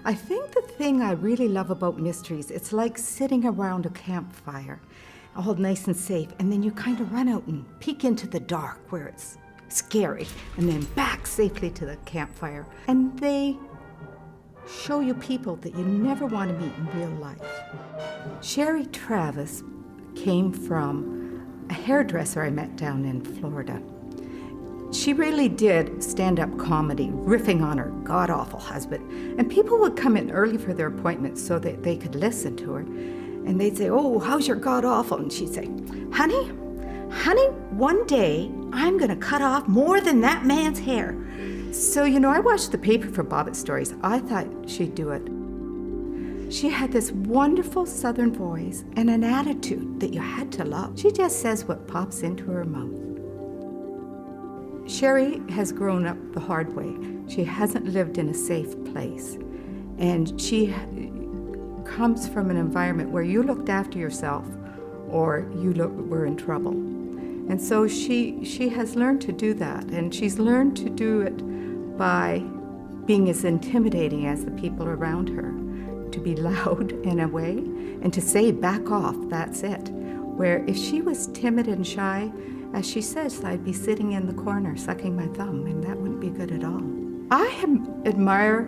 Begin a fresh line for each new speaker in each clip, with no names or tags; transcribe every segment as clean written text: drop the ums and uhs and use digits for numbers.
I think the thing I really love about mysteries, it's like sitting around a campfire, all nice and safe, and then you kind of run out and peek into the dark where it's scary, and then back safely to the campfire. And they show you people that you never want to meet in real life. Sherry Travis came from a hairdresser I met down in Florida. She really did stand-up comedy, riffing on her god-awful husband. And people would come in early for their appointments so that they could listen to her. And they'd say, "Oh, how's your god-awful?" And she'd say, honey, one day I'm gonna cut off more than that man's hair." So, I watched the paper for Bobbitt Stories. I thought she'd do it. She had this wonderful Southern voice and an attitude that you had to love. She just says what pops into her mouth. Sherry has grown up the hard way. She hasn't lived in a safe place. And she comes from an environment where you looked after yourself or you were in trouble. And so she has learned to do that. And she's learned to do it by being as intimidating as the people around her, to be loud in a way, and to say, "Back off, that's it." Where if she was timid and shy, as she says, I'd be sitting in the corner sucking my thumb, and that wouldn't be good at all. I admire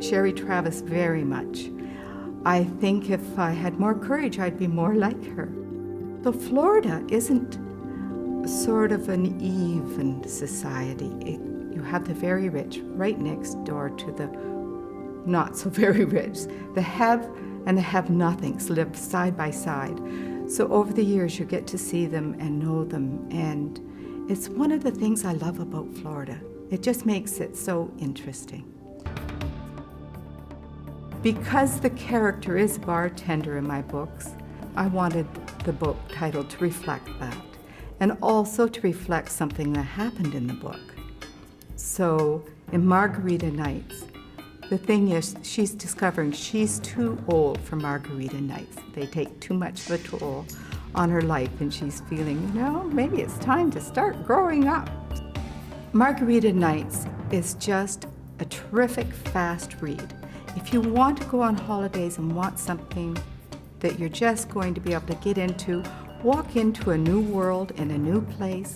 Sherry Travis very much. I think if I had more courage, I'd be more like her. So Florida isn't sort of an even society. You have the very rich right next door to the not so very rich. The have and the have-nothings live side by side. So over the years, you get to see them and know them. And it's one of the things I love about Florida. It just makes it so interesting. Because the character is a bartender in my books, I wanted the book title to reflect that, and also to reflect something that happened in the book. So in Margarita Nights, the thing is, she's discovering she's too old for Margarita Nights. They take too much of a toll on her life, and she's feeling, maybe it's time to start growing up. Margarita Nights is just a terrific fast read. If you want to go on holidays and want something that you're just going to be able to get into, walk into a new world in a new place,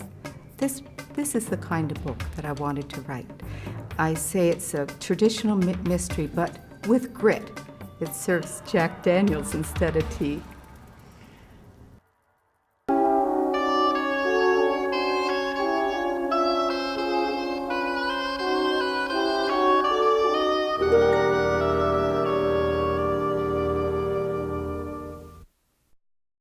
this is the kind of book that I wanted to write. I say it's a traditional mystery, but with grit. It serves Jack Daniels instead of tea.